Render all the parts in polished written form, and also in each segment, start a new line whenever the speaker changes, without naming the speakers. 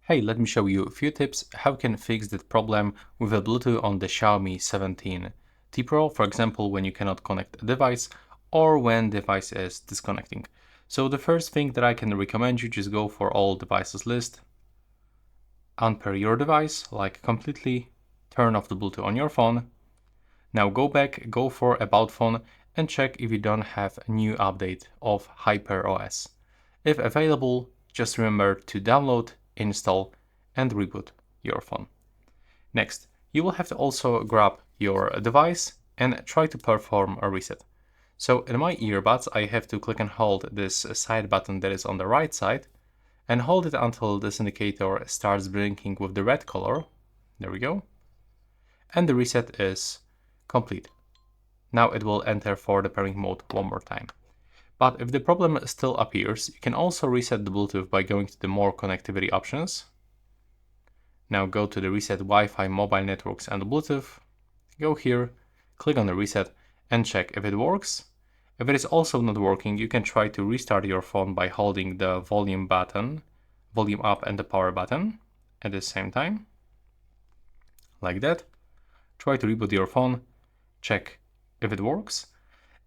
Hey, let me show you a few tips how you can fix that problem with a Bluetooth on the Xiaomi 17T Pro, for example, when you cannot connect a device or when device is disconnecting. So the first thing that I can recommend you, just go for all devices list, unpair your device, like completely turn off the Bluetooth on your phone. Now go back, go for about phone and check if you don't have a new update of HyperOS. If available, just remember to download, install and reboot your phone. Next, you will have to also grab your device and try to perform a reset. So in my earbuds, I have to click and hold this side button that is on the right side and hold it until this indicator starts blinking with the red color. There we go. And the reset is complete. Now it will enter for the pairing mode one more time. But if the problem still appears, you can also reset the Bluetooth by going to the more connectivity options. Now go to the reset Wi-Fi, mobile networks and Bluetooth. Go here, click on the reset and check if it works. If it is also not working, you can try to restart your phone by holding the volume button, volume up and the power button at the same time. Like that. Try to reboot your phone, check if it works.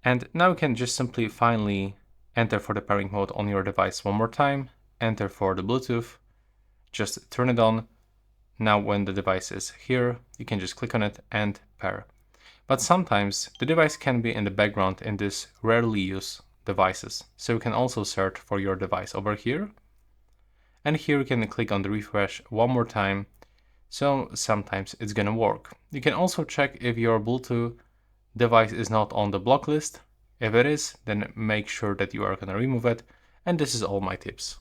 And now you can just simply finally enter for the pairing mode on your device one more time, enter for the Bluetooth, just turn it on. Now when the device is here, you can just click on it and pair. But sometimes the device can be in the background in this rarely used devices. So you can also search for your device over here. And here you can click on the refresh one more time. So sometimes it's gonna work. You can also check if your Bluetooth device is not on the block list. If it is, then make sure that you are gonna remove it. And this is all my tips.